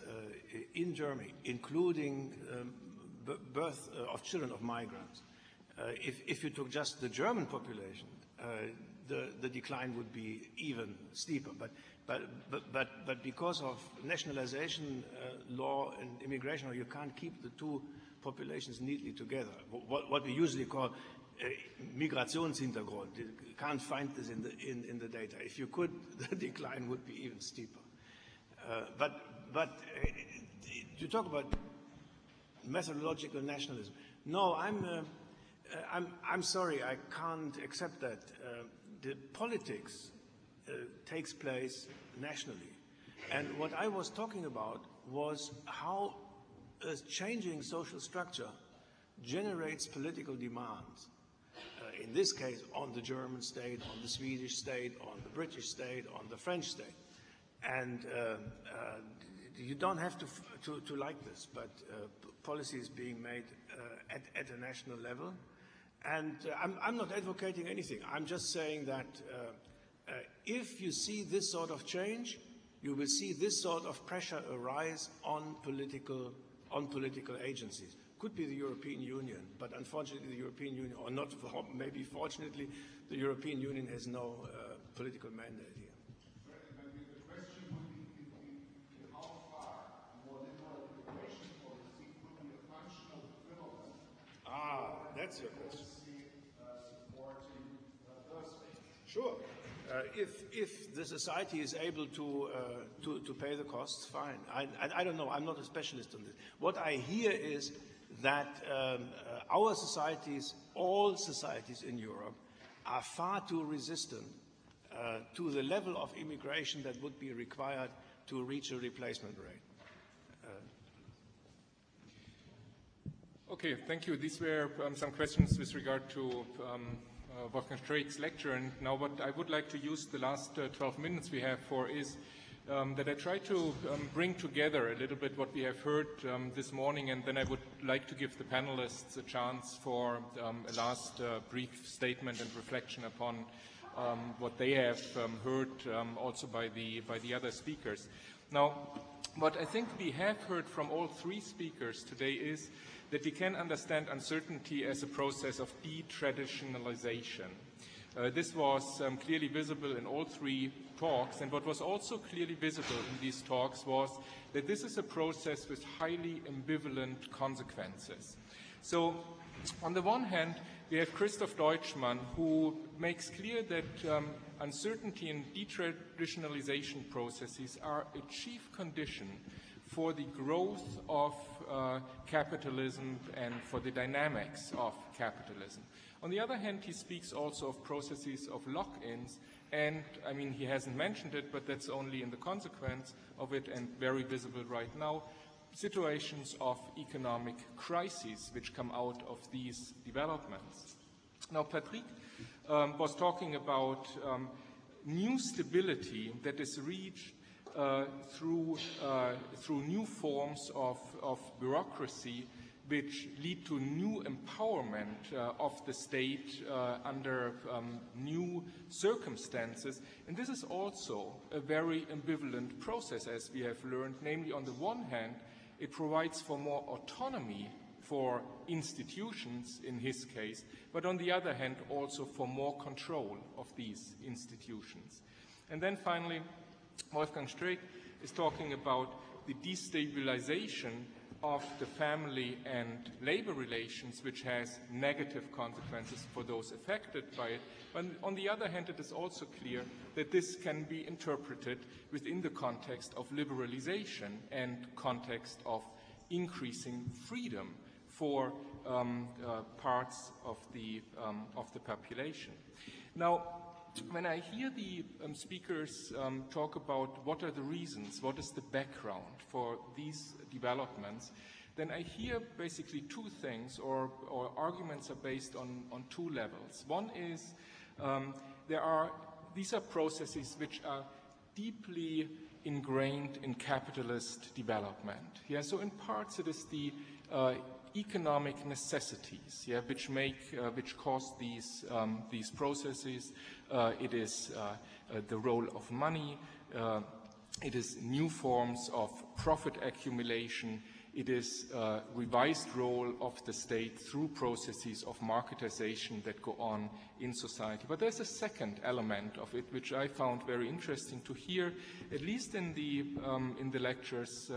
in Germany, including birth of children of migrants. If you took just the German population, the decline would be even steeper. But because of nationalization law and immigration law, you can't keep the two populations neatly together. What we usually call Migrationshintergrund. You can't find this in the data. If you could, the decline would be even steeper. But you talk about methodological nationalism. No, I'm sorry, I can't accept that. The politics takes place nationally, and what I was talking about was how a changing social structure generates political demands. In this case, on the German state, on the Swedish state, on the British state, on the French state. And you don't have to like this, but policy is being made at a national level. And I'm not advocating anything. I'm just saying that if you see this sort of change, you will see this sort of pressure arise on political agencies. Could be the European Union, but unfortunately the European Union, or not, maybe fortunately, the European Union has no political mandate here. The question would be in how far more liberal immigration policy could be a functional equivalent. That's your question. Supporting birth rates. Sure. If the society is able to pay the costs, fine. I don't know. I'm not a specialist on this. What I hear is that our societies, all societies in Europe, are far too resistant to the level of immigration that would be required to reach a replacement rate. Okay, thank you. These were some questions with regard to Wolfgang Streeck's lecture, and now what I would like to use the last 12 minutes we have for is that I try to bring together a little bit what we have heard this morning, and then I would like to give the panelists a chance for a last brief statement and reflection upon what they have heard also by the other speakers. Now, what I think we have heard from all three speakers today is that we can understand uncertainty as a process of detraditionalization. This was clearly visible in all three talks, and what was also clearly visible in these talks was that this is a process with highly ambivalent consequences. So, on the one hand, we have Christoph Deutschmann, who makes clear that uncertainty and detraditionalization processes are a chief condition for the growth of capitalism and for the dynamics of capitalism. On the other hand, he speaks also of processes of lock-ins, and I mean, he hasn't mentioned it, but that's only in the consequence of it and very visible right now, situations of economic crises which come out of these developments. Now, Patrick was talking about new stability that is reached through new forms of bureaucracy which lead to new empowerment of the state under new circumstances. And this is also a very ambivalent process, as we have learned. Namely, on the one hand, it provides for more autonomy for institutions, in his case, but on the other hand, also for more control of these institutions. And then finally, Wolfgang Streeck is talking about the destabilization of the family and labor relations, which has negative consequences for those affected by it. But on the other hand, it is also clear that this can be interpreted within the context of liberalization and context of increasing freedom for parts of the population. Now, when I hear the speakers talk about what are the reasons, what is the background for these developments, then I hear basically two things, or arguments are based on two levels. One is these are processes which are deeply ingrained in capitalist development. Yeah, so in parts it is the economic necessities, yeah, which cause these processes. It is the role of money. It is new forms of profit accumulation. It is a revised role of the state through processes of marketization that go on in society. But there's a second element of it which I found very interesting to hear, at least in the lectures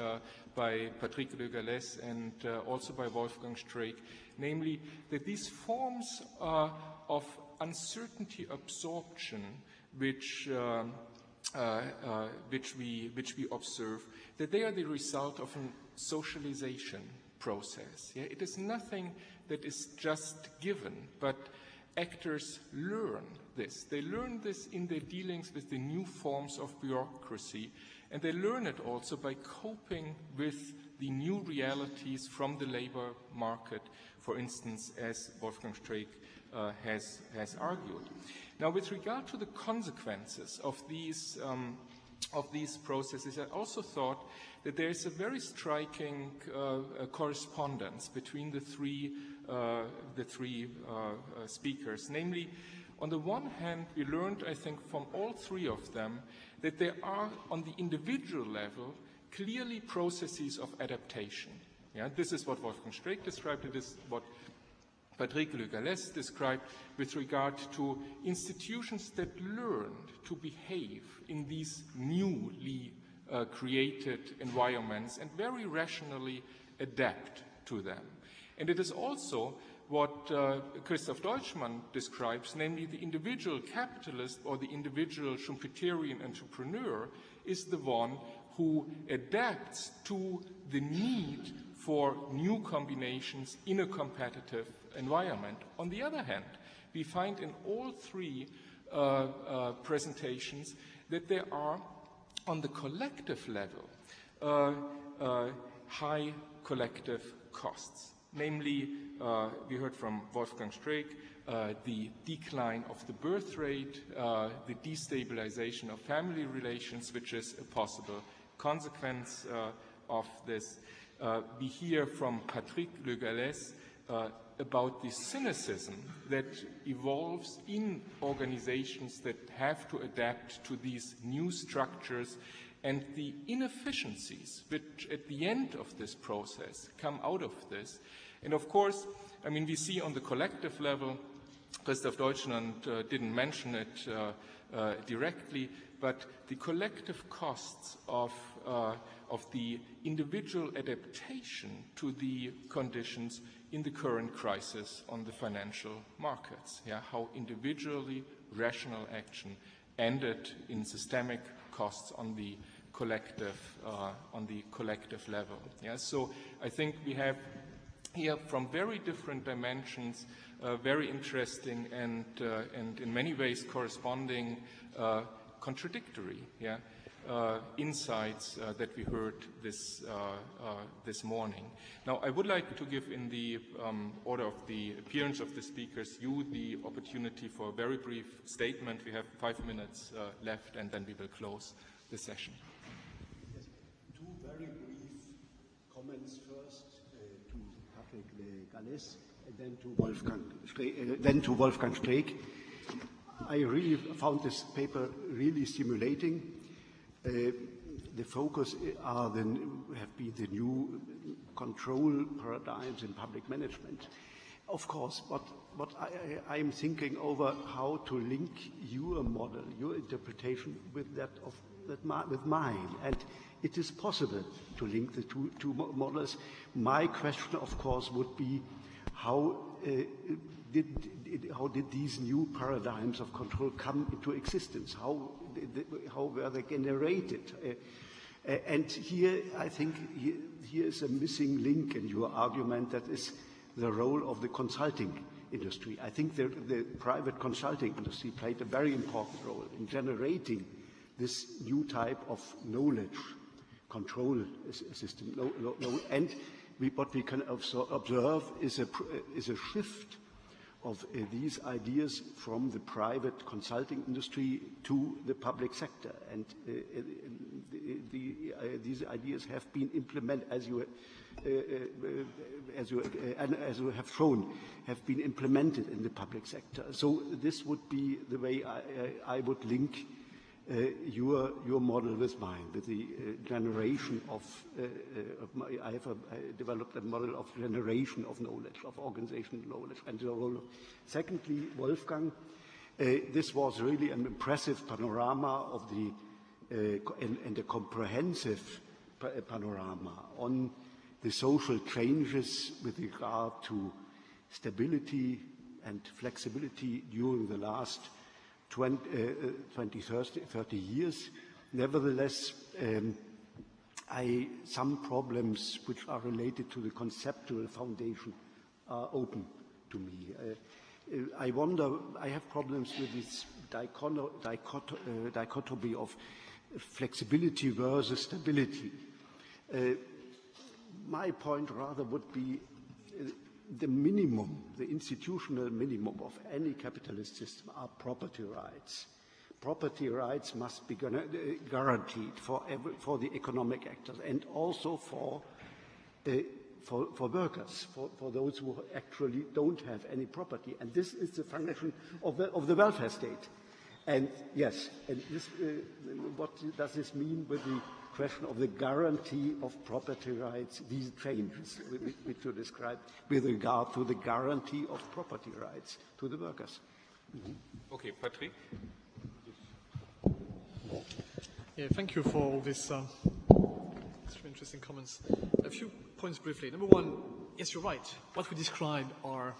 by Patrick Le Gallès and also by Wolfgang Streeck, namely that these forms of uncertainty absorption which we observe, that they are the result of a socialization process. Yeah? It is nothing that is just given, but actors learn this. They learn this in their dealings with the new forms of bureaucracy, and they learn it also by coping with the new realities from the labor market, for instance, as Wolfgang Streeck has argued. Now, with regard to the consequences of these processes, I also thought that there is a very striking correspondence between the three speakers. Namely, on the one hand, we learned, I think, from all three of them that there are, on the individual level, clearly processes of adaptation. Yeah? This is what Wolfgang Streeck described. It is what Patrick Le Gallès described with regard to institutions that learned to behave in these newly created environments and very rationally adapt to them. And it is also what Christoph Deutschmann describes, namely the individual capitalist or the individual Schumpeterian entrepreneur is the one who adapts to the need for new combinations in a competitive environment. On the other hand, we find in all three presentations that there are, on the collective level, high collective costs. Namely, we heard from Wolfgang Streeck, the decline of the birth rate, the destabilization of family relations, which is a possible consequence of this. We hear from Patrick Le Gallès about the cynicism that evolves in organizations that have to adapt to these new structures and the inefficiencies which at the end of this process come out of this. And of course, I mean, we see on the collective level, Christoph Deutschmann didn't mention it directly, but the collective costs of the individual adaptation to the conditions in the current crisis on the financial markets. Yeah, how individually rational action ended in systemic costs on the collective level. Yeah, so I think we have here from very different dimensions, very interesting and in many ways corresponding contradictory insights that we heard this morning. Now, I would like to give, in the order of the appearance of the speakers, you the opportunity for a very brief statement. We have 5 minutes left, and then we will close the session. Yes. Two very brief comments first to Patrick Le Gallès and then to Wolfgang Streeck. I really found this paper really stimulating. The focus have been the new control paradigms in public management. Of course, but I'm thinking over how to link your model, your interpretation with that of with mine, and it is possible to link the two models. My question, of course, would be how did these new paradigms of control come into existence? How were they generated? And here, I think, here is a missing link in your argument, that is the role of the consulting industry. I think the private consulting industry played a very important role in generating this new type of knowledge control system. And what we can observe is a shift of these ideas from the private consulting industry to the public sector. And these ideas have been implemented, as you have shown, have been implemented in the public sector. So this would be the way I would link your model with mine, with the generation of I have developed a model of generation of knowledge, of organizational knowledge, and the role. Secondly, Wolfgang, this was really an impressive panorama of the and a comprehensive panorama on the social changes with regard to stability and flexibility during the last 30 years. Nevertheless, some problems which are related to the conceptual foundation are open to me. I wonder, I have problems with this dichotomy of flexibility versus stability. My point rather would be the minimum, the institutional minimum of any capitalist system are property rights. Property rights must be guaranteed for the economic actors, and also for workers, for those who actually don't have any property. And this is the function of the welfare state. And yes, and this, what does this mean with the question of the guarantee of property rights, these changes which you described with regard to the guarantee of property rights to the workers? Mm-hmm. Okay, Patrick. Yeah, thank you for all these interesting comments. A few points briefly. Number one, yes, you're right. What we describe are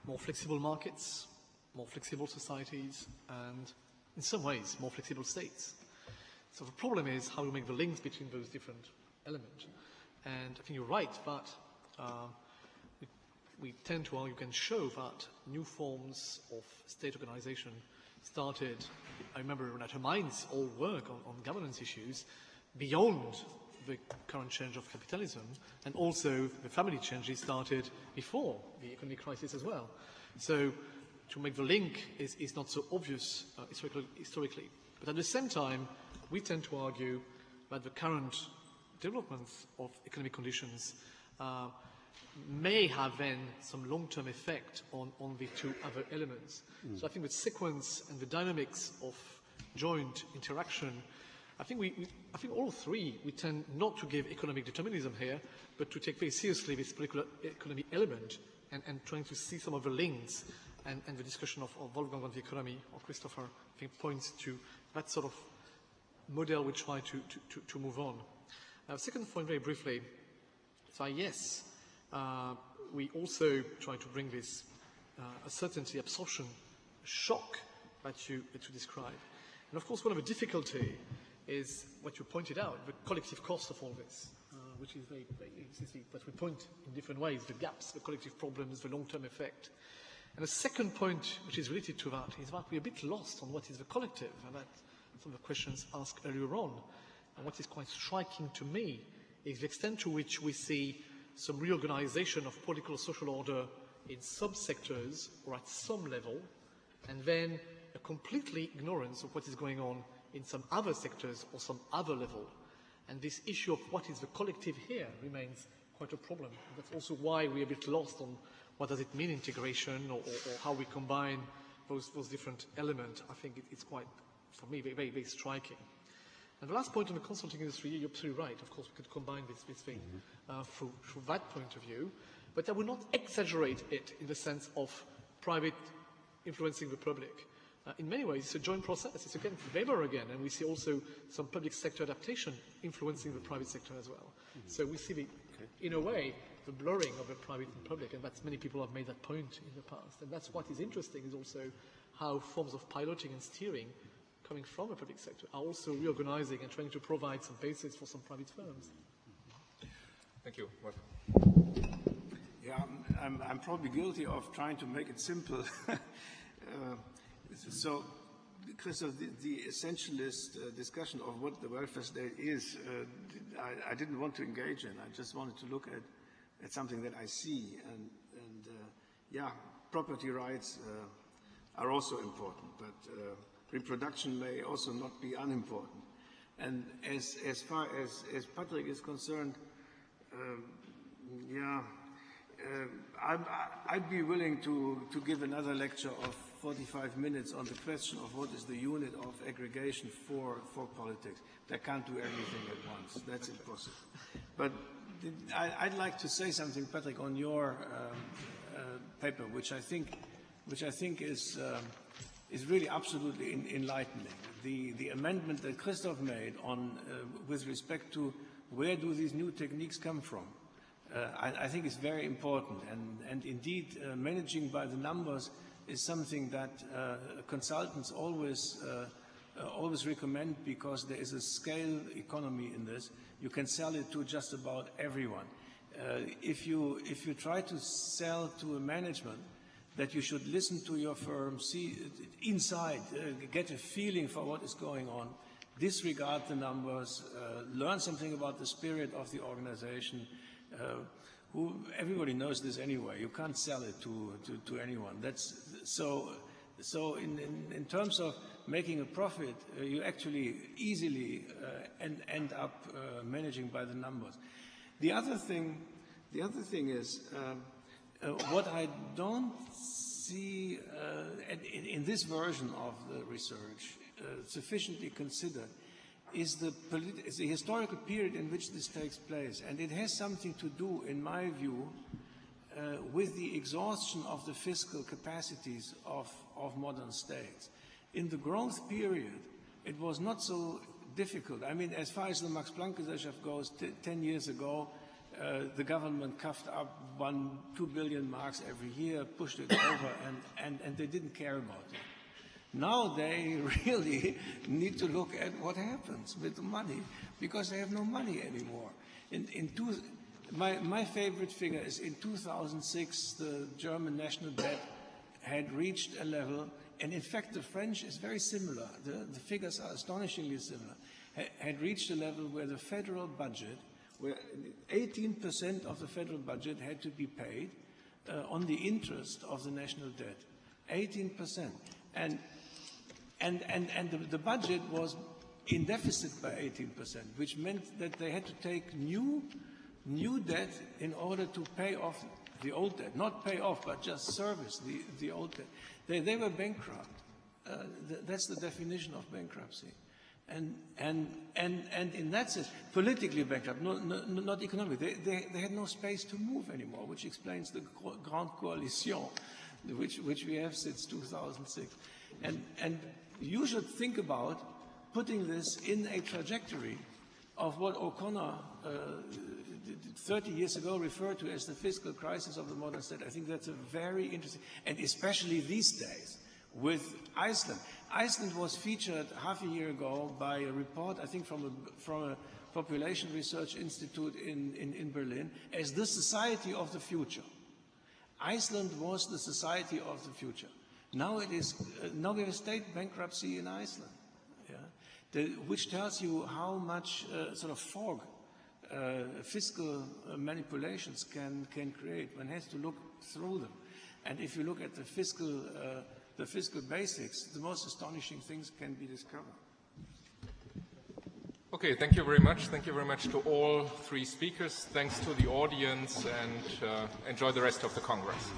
more flexible markets, more flexible societies, and in some ways, more flexible states. So the problem is how to make the links between those different elements. And I think you're right, but we tend to argue and show that new forms of state organization started, I remember Renata Main's old work on governance issues, beyond the current change of capitalism, and also the family changes started before the economic crisis as well. So to make the link is not so obvious historically. But at the same time, we tend to argue that the current developments of economic conditions may have then some long-term effect on the two other elements. So I think the sequence and the dynamics of joint interaction, I think all three, we tend not to give economic determinism here, but to take very seriously this particular economic element and trying to see some of the links and the discussion of Wolfgang on the economy, or Christopher, I think points to that sort of model we try to move on. Second point, very briefly, so yes, we also try to bring this uncertainty, absorption, shock that you describe. And of course, one of the difficulty is what you pointed out, the collective cost of all this, which is very easy, but we point in different ways, the gaps, the collective problems, the long-term effect. And the second point, which is related to that, is that we're a bit lost on what is the collective, and that some of the questions asked earlier on. And what is quite striking to me is the extent to which we see some reorganization of political social order in some sectors or at some level, and then a completely ignorance of what is going on in some other sectors or some other level. And this issue of what is the collective here remains quite a problem. And that's also why we're a bit lost on what does it mean integration, or how we combine those different elements. I think it's quite, for me, very, very striking. And the last point on the consulting industry, you're absolutely right. Of course, we could combine this thing through that point of view. But I would not exaggerate it in the sense of private influencing the public. In many ways, it's a joint process. It's again Weber again, and we see also some public sector adaptation influencing the private sector as well. So we see, in a way, the blurring of the private and public, and that's many people have made that point in the past. And that's what is interesting, is also how forms of piloting and steering coming from the public sector are also reorganizing and trying to provide some basis for some private firms. Thank you. Yeah, I'm probably guilty of trying to make it simple. So, Christoph, the essentialist discussion of what the welfare state is, I didn't want to engage in. I just wanted to look at something that I see. And yeah, property rights are also important, but reproduction may also not be unimportant. And as far as Patrick is concerned, I'd be willing to give another lecture of 45 minutes on the question of what is the unit of aggregation for politics. They can't do everything at once. That's impossible. But I'd like to say something, Patrick, on your paper, which I think is really absolutely enlightening. The amendment that Christoph made on with respect to where do these new techniques come from, I think is very important. And indeed, managing by the numbers is something that consultants always recommend, because there is a scale economy in this. You can sell it to just about everyone. If you try to sell to a management that you should listen to your firm, see inside, get a feeling for what is going on, disregard the numbers, learn something about the spirit of the organization. Everybody knows this anyway. You can't sell it to anyone. That's so in terms of making a profit, you actually easily end up managing by the numbers. The other thing is what I don't see in this version of the research sufficiently considered is the historical period in which this takes place. And it has something to do, in my view, with the exhaustion of the fiscal capacities of modern states. In the growth period, it was not so difficult. I mean, as far as the Max Planck Gesellschaft goes, 10 years ago, the government coughed up 2 billion marks every year, pushed it over, and they didn't care about it. Now they really need to look at what happens with the money, because they have no money anymore. My favorite figure is in 2006, the German national debt had reached a level, and in fact the French is very similar. The figures are astonishingly similar. Had reached a level where the federal budget, where 18% of the federal budget had to be paid on the interest of the national debt. 18%. And the budget was in deficit by 18%, which meant that they had to take new debt in order to pay off the old debt. Not pay off, but just service the old debt. They were bankrupt. That's the definition of bankruptcy. And in that sense, politically bankrupt, not economically. They had no space to move anymore, which explains the Grande Coalition, which we have since 2006. And you should think about putting this in a trajectory of what O'Connor 30 years ago referred to as the fiscal crisis of the modern state. I think that's a very interesting, and especially these days with Iceland. Iceland was featured half a year ago by a report, I think from a population research institute in Berlin, as the society of the future. Iceland was the society of the future. Now it is. Now we have a state bankruptcy in Iceland, which tells you how much sort of fog fiscal manipulations can create. One has to look through them, and if you look at the fiscal basics, the most astonishing things can be discovered. Okay, thank you very much. Thank you very much to all three speakers. Thanks to the audience, and enjoy the rest of the Congress.